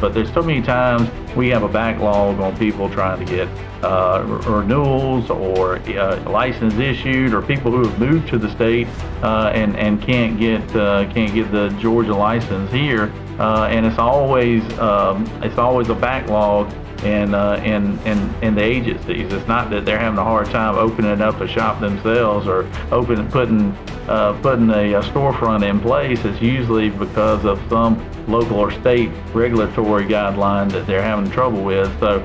but there's so many times we have a backlog on people trying to get renewals or license issued, or people who have moved to the state and can't get the Georgia license here, and it's always a backlog in the agencies. It's not that they're having a hard time opening up a shop themselves or putting a storefront in place. It's usually because of some local or state regulatory guideline that they're having trouble with. So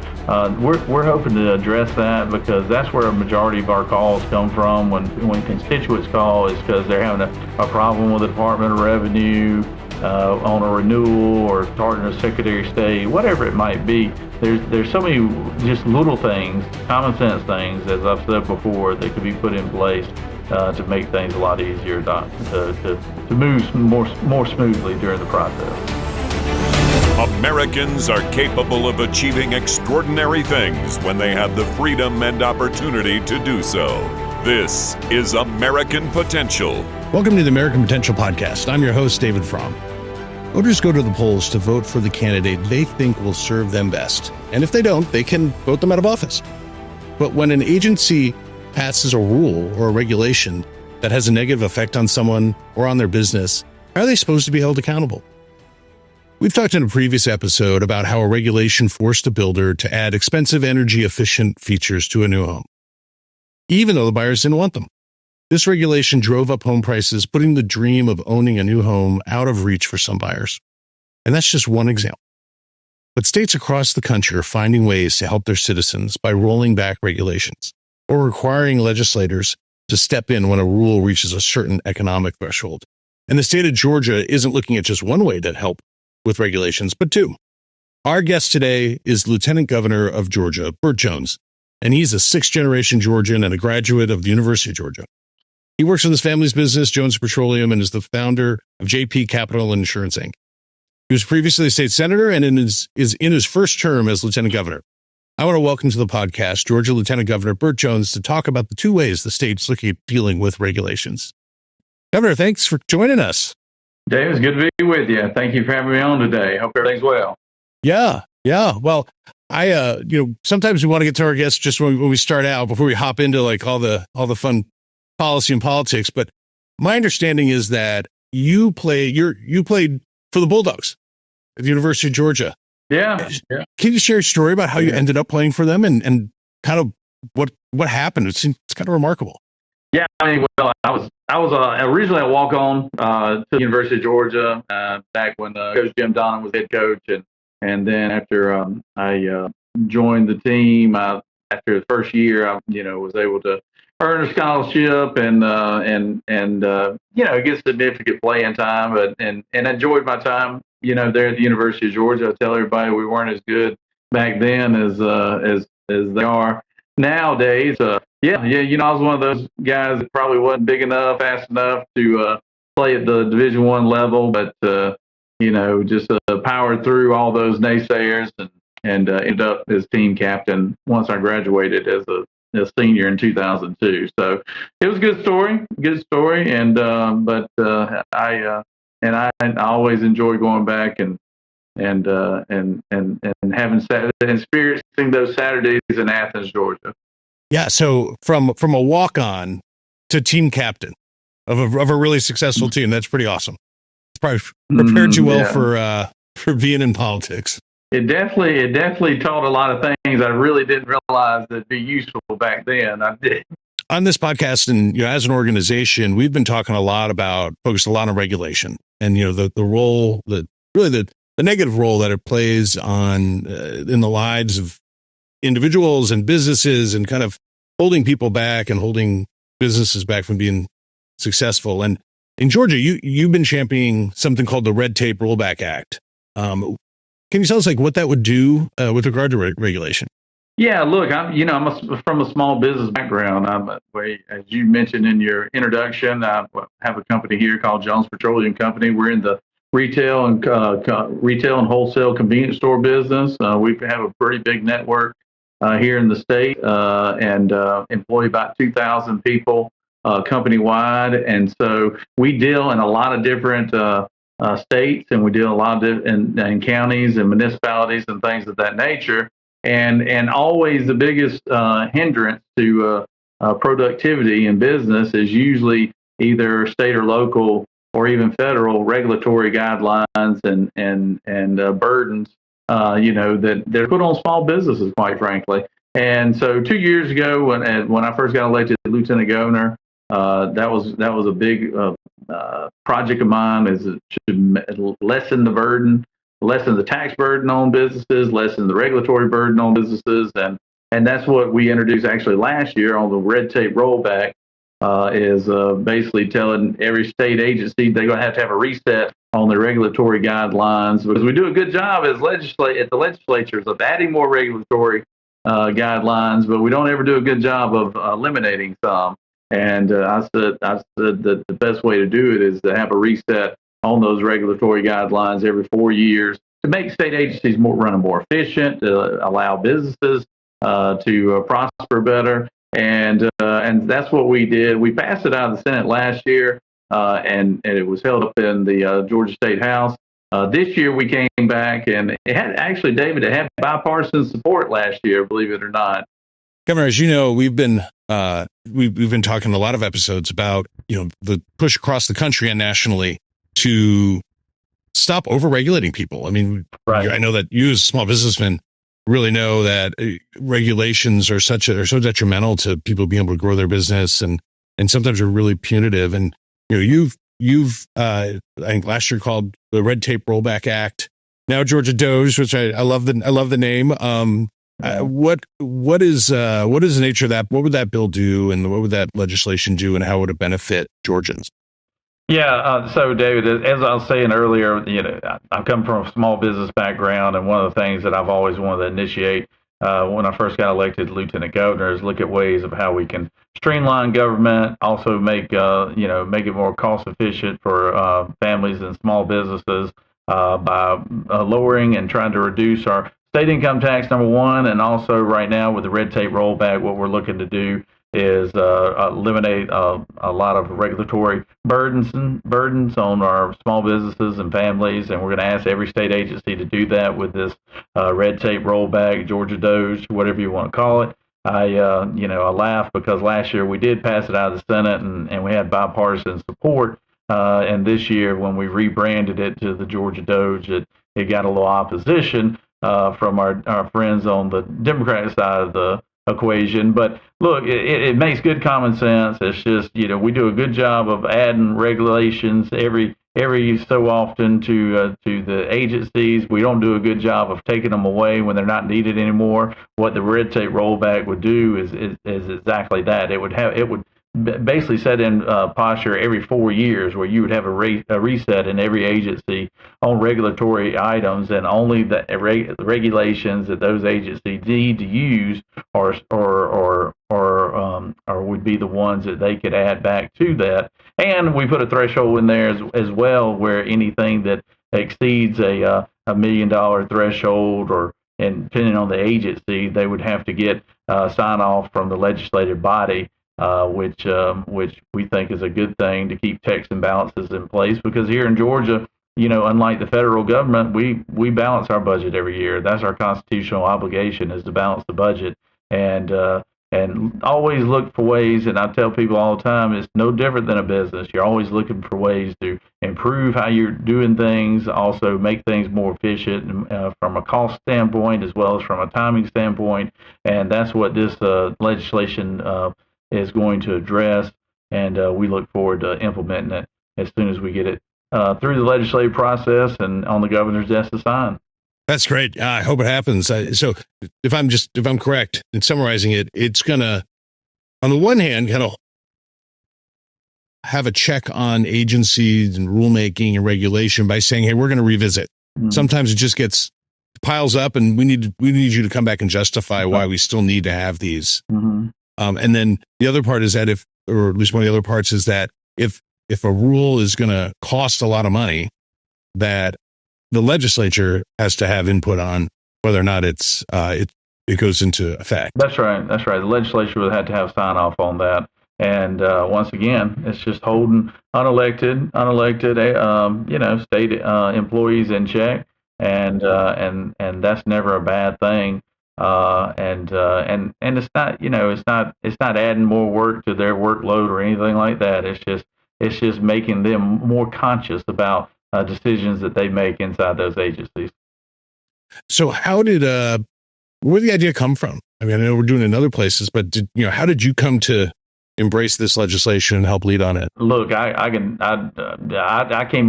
we're hoping to address that, because that's where a majority of our calls come from. When constituents call, it's because they're having a problem with the Department of Revenue on a renewal, or starting a Secretary of State, whatever it might be. There's so many just little things, common sense things, as I've said before, that could be put in place to make things a lot easier to move more smoothly during the process. Americans are capable of achieving extraordinary things when they have the freedom and opportunity to do so. This is American Potential. Welcome to the American Potential Podcast. I'm your host, David Fromm. Voters go to the polls to vote for the candidate they think will serve them best. And if they don't, they can vote them out of office. But when an agency passes a rule or a regulation that has a negative effect on someone or on their business, how are they supposed to be held accountable? We've talked in a previous episode about how a regulation forced a builder to add expensive, energy-efficient features to a new home, even though the buyers didn't want them. This regulation drove up home prices, putting the dream of owning a new home out of reach for some buyers. And that's just one example. But states across the country are finding ways to help their citizens by rolling back regulations or requiring legislators to step in when a rule reaches a certain economic threshold. And the state of Georgia isn't looking at just one way to help with regulations, but two. Our guest today is Lieutenant Governor of Georgia, Burt Jones, and he's a sixth-generation Georgian and a graduate of the University of Georgia. He works with his family's business, Jones Petroleum, and is the founder of JP Capital Insurance, Inc. He was previously a state senator and is in his first term as Lieutenant Governor. I want to welcome to the podcast Georgia Lieutenant Governor Burt Jones to talk about the two ways the state's looking at dealing with regulations. Governor, thanks for joining us. Dave, it's good to be with you. Thank you for having me on today. Hope everything's well. Yeah. Well, I sometimes we want to get to our guests just when we start out, before we hop into like all the fun policy and politics. But my understanding is that you played for the Bulldogs at the University of Georgia. Yeah. Can you share a story about how you ended up playing for them and kind of what happened? It's kind of remarkable. Yeah, I mean, well, I was originally a walk-on to the University of Georgia back when Coach Jim Donnan was head coach, and then after I joined the team after the first year, I was able to earn a scholarship and get significant playing time, and enjoyed my time there at the University of Georgia. I tell everybody we weren't as good back then as they are nowadays. I was one of those guys that probably wasn't big enough, fast enough to play at the Division I level, but just powered through all those naysayers and ended up as team captain once I graduated as a senior in 2002. So it was a good story, and I always enjoy going back and having experiencing those Saturdays in Athens, Georgia. Yeah. So from a walk-on to team captain of a really successful team, that's pretty awesome. It's probably prepared you well for being in politics. It definitely taught a lot of things I really didn't realize that'd be useful back then. I did. On this podcast, and as an organization, we've been talking focused a lot on regulation, and the role that really the negative role that it plays on in the lives of individuals and businesses, and kind of holding people back and holding businesses back from being successful. And in Georgia, you've been championing something called the Red Tape Rollback Act. Can you tell us what that would do with regard to regulation? Yeah, look, I'm from a small business background. As you mentioned in your introduction, I have a company here called Jones Petroleum Company. We're in the retail and wholesale convenience store business. We have a pretty big network here in the state and employ about 2,000 people company wide. And so we deal in a lot of different states, and we deal a lot in counties and municipalities and things of that nature. And always the biggest hindrance to productivity in business is usually either state or local or even federal regulatory guidelines and burdens, that they're put on small businesses, quite frankly. And so 2 years ago, when I first got elected Lieutenant Governor, that was a big project of mine, is to lessen the burden, lessen the tax burden on businesses, lessen the regulatory burden on businesses, and that's what we introduced actually last year on the Red Tape Rollback. Is basically telling every state agency they're going to have a reset on their regulatory guidelines, because we do a good job at the legislatures of adding more regulatory guidelines, but we don't ever do a good job of eliminating some. And I said that the best way to do it is to have a reset on those regulatory guidelines every 4 years to make state agencies running more efficient, to allow businesses to prosper better. And that's what we did. We passed it out of the Senate last year, and it was held up in the Georgia State House. This year we came back, and it had actually, David, it had bipartisan support last year, believe it or not. Governor, as you know, we've been talking a lot of episodes about the push across the country and nationally to stop overregulating people. I mean, right. I know that you as a small businessman really know that regulations are so detrimental to people being able to grow their business, and sometimes are really punitive. And you've I think last year called the Red Tape Rollback Act, now Georgia Doge, which I love the name. What is the nature of that? What would that bill do, and what would that legislation do, and how would it benefit Georgians? Yeah, so David, as I was saying earlier, I come from a small business background, and one of the things that I've always wanted to initiate when I first got elected Lieutenant Governor is look at ways of how we can streamline government, also make it more cost efficient for families and small businesses by lowering and trying to reduce our state income tax, number one, and also right now with the Red Tape Rollback, what we're looking to do is eliminate a lot of regulatory burdens on our small businesses and families, and we're going to ask every state agency to do that with this Red Tape Rollback, Georgia Doge, whatever you want to call it. I laugh because last year we did pass it out of the Senate, and we had bipartisan support, and this year when we rebranded it to the Georgia Doge, it got a little opposition from our friends on the Democratic side of the equation. But look, it makes good common sense. It's just, we do a good job of adding regulations every so often to the agencies. We don't do a good job of taking them away when they're not needed anymore. What the Red Tape Rollback would do is exactly that. It would basically set in posture every 4 years, where you would have a reset in every agency on regulatory items, and only the regulations that those agencies need to use or would be the ones that they could add back to that. And we put a threshold in there as well, where anything that exceeds a $1 million threshold, and depending on the agency, they would have to get sign off from the legislative body. Which we think is a good thing to keep checks and balances in place, because here in Georgia, unlike the federal government, we balance our budget every year. That's our constitutional obligation, is to balance the budget, and always look for ways. And I tell people all the time, it's no different than a business. You're always looking for ways to improve how you're doing things, also make things more efficient from a cost standpoint as well as from a timing standpoint. And that's what this legislation is going to address, and we look forward to implementing it as soon as we get it through the legislative process and on the governor's desk to sign. That's great. I hope it happens. So if I'm correct in summarizing it, it's gonna, on the one hand, kind of have a check on agencies and rulemaking and regulation by saying, hey, we're going to revisit. Mm-hmm. Sometimes it just piles up, and we need you to come back and justify why we still need to have these. Mm-hmm. And then the other part is that or at least one of the other parts is that if a rule is going to cost a lot of money, that the legislature has to have input on whether or not it goes into effect. That's right. The legislature would have to have sign off on that. And once again, it's just holding unelected, state employees in check, and that's never a bad thing. And it's not, it's not adding more work to their workload or anything like that. It's just making them more conscious about decisions that they make inside those agencies. So how did where did the idea come from? I mean, I know we're doing it in other places, but how did you come to embrace this legislation and help lead on it? Look, I came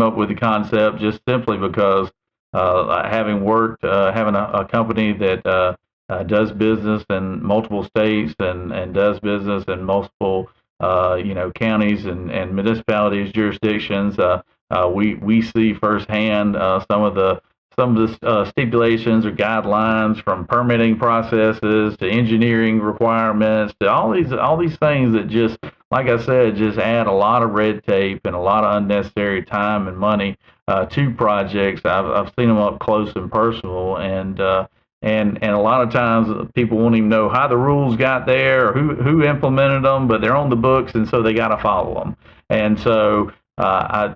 up with the concept just simply because having worked, having a company that does business in multiple states and does business in multiple counties and municipalities, jurisdictions, we see firsthand some of the stipulations or guidelines, from permitting processes to engineering requirements to all these things that just, like I said, just add a lot of red tape and a lot of unnecessary time and money to projects. I've seen them up close and personal, and a lot of times people won't even know how the rules got there or who implemented them, but they're on the books, and so they got to follow them. And so my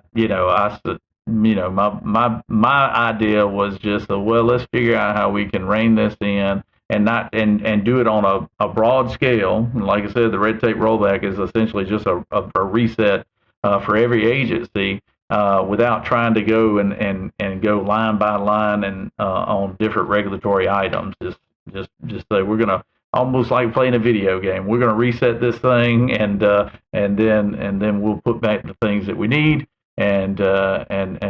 idea was just let's figure out how we can rein this in and do it on a broad scale. And like I said, the Red Tape Rollback is essentially just a reset for every agency, without trying to go and go line by line and on different regulatory items. Just say we're gonna, almost like playing a video game. We're gonna reset this thing, and then we'll put back the things that we need, and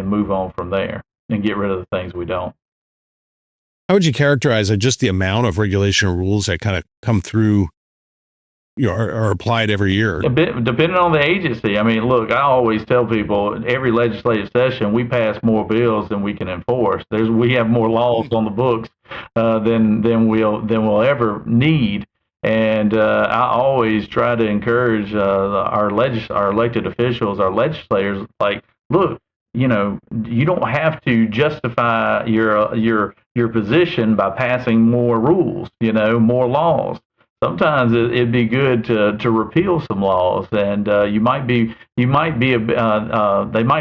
move on from there and get rid of the things we don't. How would you characterize just the amount of regulation or rules that kind of come through, are applied every year? A bit, depending on the agency. I mean, look, I always tell people every legislative session we pass more bills than we can enforce. We have more laws on the books than we'll ever need. And I always try to encourage our elected officials, our legislators, like, look, you don't have to justify your position by passing more rules, more laws. Sometimes it'd be good to repeal some laws, and they might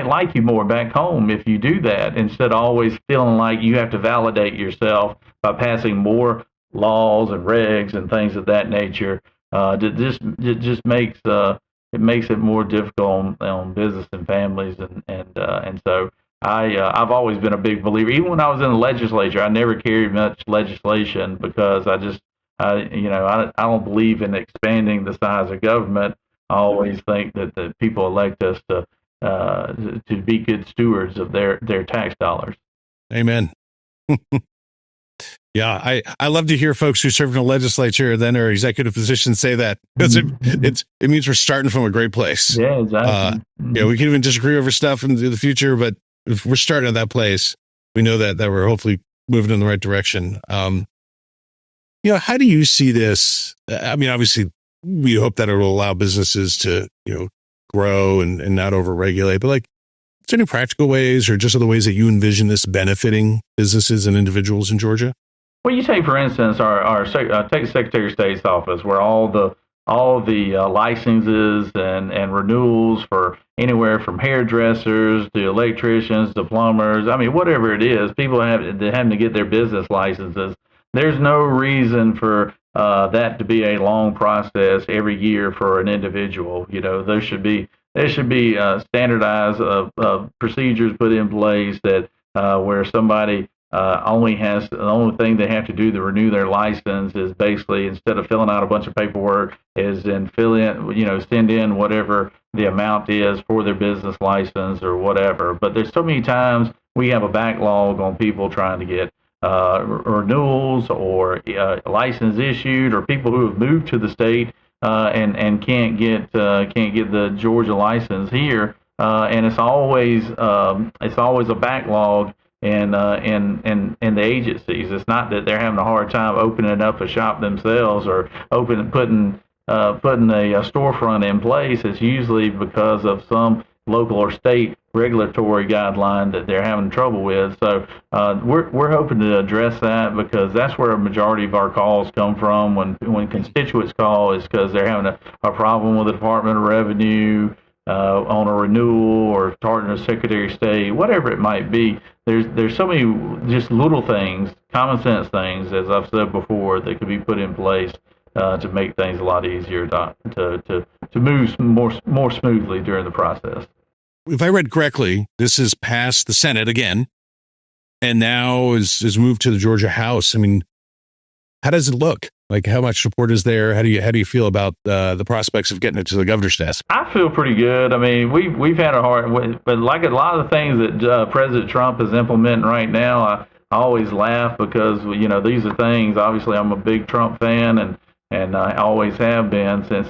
like you more back home if you do that, instead of always feeling like you have to validate yourself by passing more laws and regs and things of that nature. It just makes it more difficult on business and families, and so I've always been a big believer. Even when I was in the legislature, I never carried much legislation because I don't believe in expanding the size of government. I always think that the people elect us to be good stewards of their tax dollars. Amen. Yeah, I love to hear folks who serve in the legislature then or executive positions say that, because it means we're starting from a great place. Yeah, exactly. We can even disagree over stuff in the future, but if we're starting at that place, we know that we're hopefully moving in the right direction. How do you see this? I mean, obviously, we hope that it will allow businesses to, grow and not overregulate. But is there any practical ways or just other ways that you envision this benefiting businesses and individuals in Georgia? Well, you take, for instance, take the Secretary of State's office, where all the licenses and renewals for anywhere from hairdressers to electricians to plumbers. I mean, whatever it is, people having to get their business licenses. There's no reason for that to be a long process every year for an individual. There should be standardized procedures put in place that where somebody the only thing they have to do to renew their license is basically, instead of filling out a bunch of paperwork, is then send in whatever the amount is for their business license or whatever. But there's so many times we have a backlog on people trying to get renewals or license issued, or people who have moved to the state and can't get the Georgia license here, and it's always a backlog in the agencies. It's not that they're having a hard time opening up a shop themselves or putting a storefront in place. It's usually because of some local or state regulatory guideline that they're having trouble with. So we're hoping to address that, because that's where a majority of our calls come from when constituents call, is because they're having a problem with the Department of Revenue on a renewal, or talking to Secretary of State, whatever it might be. There's so many just little things, common sense things, as I've said before, that could be put in place to make things a lot easier to move more smoothly during the process. If I read correctly, this has passed the Senate again, and now is moved to the Georgia House. I mean, how does it look? Like, how much support is there? How do you feel about the prospects of getting it to the governor's desk? I feel pretty good. I mean, we've had a hard, but like a lot of the things that President Trump is implementing right now, I always laugh, because these are things. Obviously, I'm a big Trump fan, and I always have been since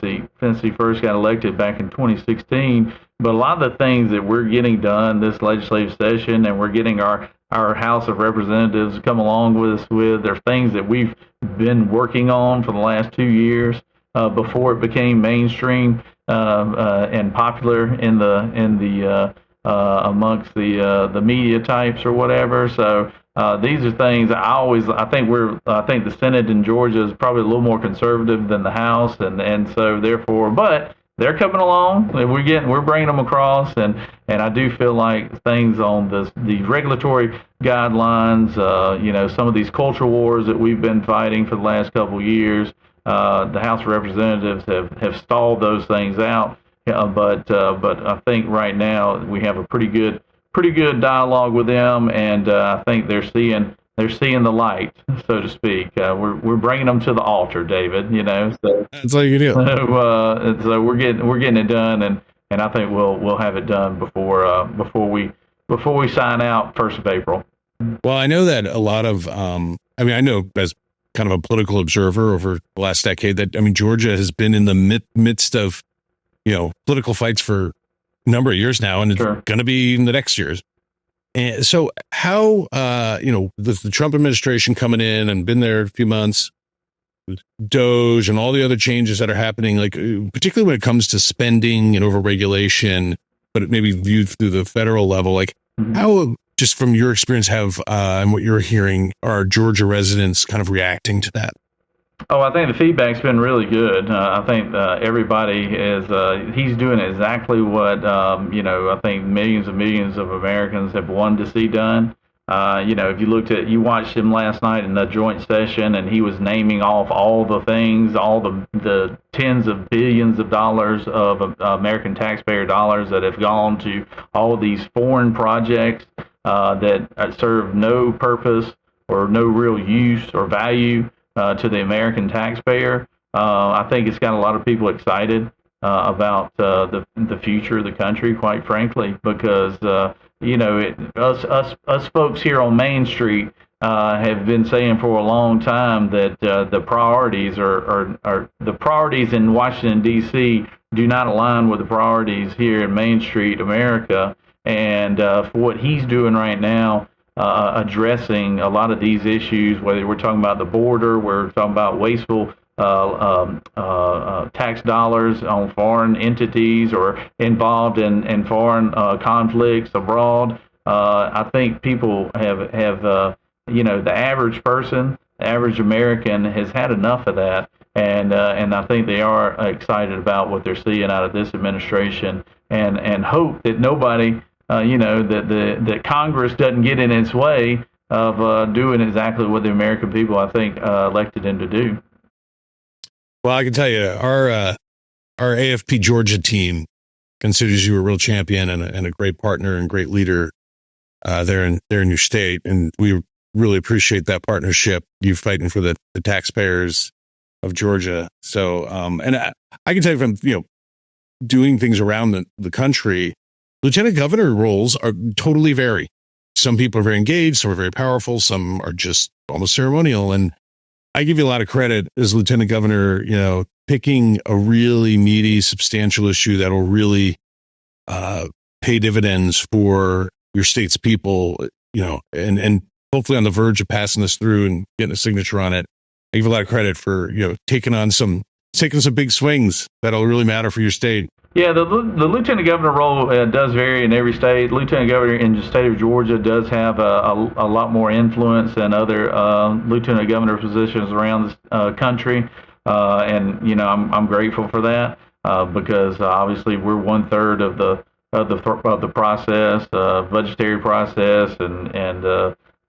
he first got elected back in 2016. But a lot of the things that we're getting done this legislative session, and we're getting our House of Representatives come along with us with, are things that we've been working on for the last 2 years before it became mainstream and popular in the amongst the media types or whatever. So these are things I think the Senate in Georgia is probably a little more conservative than the House, and so therefore, but they're coming along, and we're bringing them across, and I do feel like things on the regulatory guidelines, some of these culture wars that we've been fighting for the last couple of years, the House of Representatives have stalled those things out, but I think right now we have a pretty good dialogue with them, and I think they're seeing the light, so to speak. We're bringing them to the altar, David. So that's all you can do. So we're getting it done, and I think we'll have it done before we sign out 1st of April. Well, I know that a lot of I know as kind of a political observer over the last decade that Georgia has been in the midst of political fights for a number of years now, and it's going to be in the next years. And so how, the Trump administration coming in and been there a few months, DOGE and all the other changes that are happening, like particularly when it comes to spending and overregulation, but it may be viewed through the federal level, like how, just from your experience, and what you're hearing, are Georgia residents kind of reacting to that? Oh, I think the feedback's been really good. I think everybody he's doing exactly what, I think millions and millions of Americans have wanted to see done. If you watched him last night in the joint session, and he was naming off all the things, all the tens of billions of dollars of American taxpayer dollars that have gone to all of these foreign projects that serve no purpose or no real use or value to the American taxpayer. I think it's got a lot of people excited about the future of the country, quite frankly, because us folks here on Main Street have been saying for a long time that the priorities are the priorities in Washington D.C. do not align with the priorities here in Main Street America, and for what he's doing right now, addressing a lot of these issues, whether we're talking about the border, we're talking about wasteful tax dollars on foreign entities or involved in foreign conflicts abroad. I think people have the average person, the average American has had enough of that, and I think they are excited about what they're seeing out of this administration, and hope that nobody. That Congress doesn't get in its way of doing exactly what the American people, I think, elected him to do. Well, I can tell you, our AFP Georgia team considers you a real champion and a great partner and great leader there in your state, and we really appreciate that partnership. You fighting for the taxpayers of Georgia. So, and I can tell you from doing things around the country. Lieutenant governor roles are totally vary. Some people are very engaged, some are very powerful, some are just almost ceremonial. And I give you a lot of credit as lieutenant governor, picking a really meaty, substantial issue that'll really pay dividends for your state's people, and hopefully on the verge of passing this through and getting a signature on it. I give a lot of credit for, taking on some taking some big swings that'll really matter for your state. Yeah, the lieutenant governor role does vary in every state. Lieutenant governor in the state of Georgia does have a lot more influence than other lieutenant governor positions around the country, and I'm grateful for that because obviously we're 1/3 of the process, budgetary process, and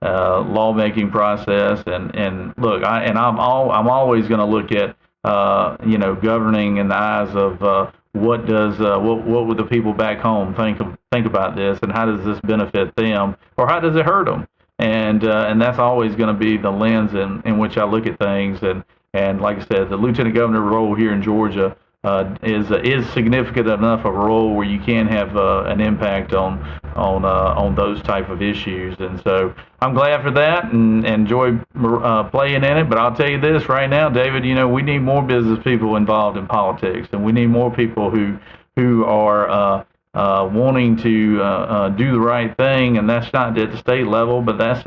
lawmaking process. And look, I'm always going to look at governing in the eyes of what would the people back home think about this, and how does this benefit them, or how does it hurt them? And that's always going to be the lens in which I look at things. And like I said, the lieutenant governor role here in Georgia is significant enough of a role where you can have an impact on those type of issues. And so I'm glad for that and enjoy playing in it. But I'll tell you this right now, David, we need more business people involved in politics, and we need more people who are wanting to do the right thing. And that's not at the state level, but that's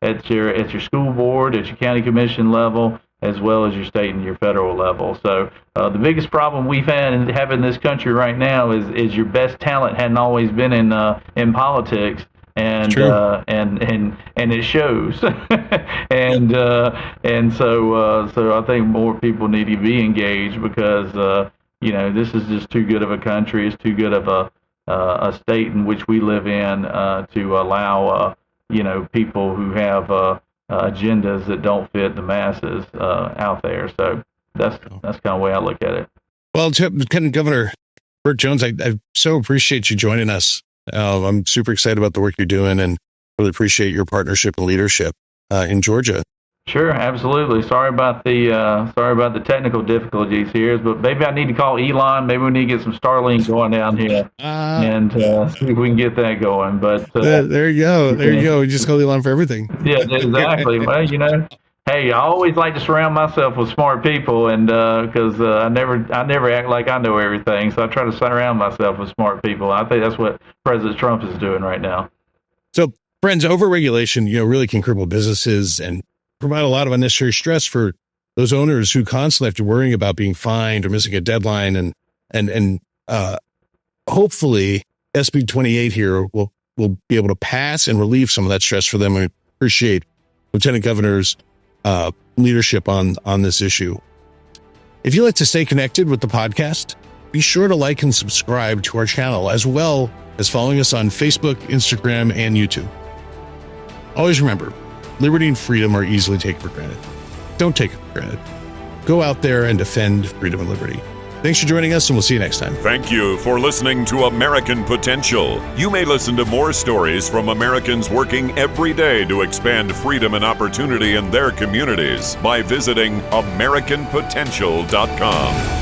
at your school board, at your county commission level, as well as your state and your federal level. So the biggest problem we've have in this country right now is your best talent hadn't always been in politics, and it shows. and so I think more people need to be engaged because this is just too good of a country. It's too good of a state in which we live in to allow people who have agendas that don't fit the masses out there. So that's kind of the way I look at it. Well, Lieutenant Governor Burt Jones, I so appreciate you joining us. I'm super excited about the work you're doing and really appreciate your partnership and leadership in Georgia. Sure, absolutely. Sorry about the technical difficulties here, but maybe I need to call Elon. Maybe we need to get some Starlink going down here and see if we can get that going. But there you go. There you go. We just call Elon for everything. Yeah, exactly. Well, hey, I always like to surround myself with smart people, and because I never act like I know everything, so I try to surround myself with smart people. I think that's what President Trump is doing right now. So, friends, overregulation, really can cripple businesses and provide a lot of unnecessary stress for those owners who constantly have to worrying about being fined or missing a deadline. And hopefully SB 28 here will be able to pass and relieve some of that stress for them. I appreciate Lieutenant Governor's leadership on this issue. If you'd like to stay connected with the podcast, be sure to like and subscribe to our channel, as well as following us on Facebook, Instagram, and YouTube. Always remember, liberty and freedom are easily taken for granted. Don't take it for granted. Go out there and defend freedom and liberty. Thanks for joining us, and we'll see you next time. Thank you for listening to American Potential. You may listen to more stories from Americans working every day to expand freedom and opportunity in their communities by visiting AmericanPotential.com.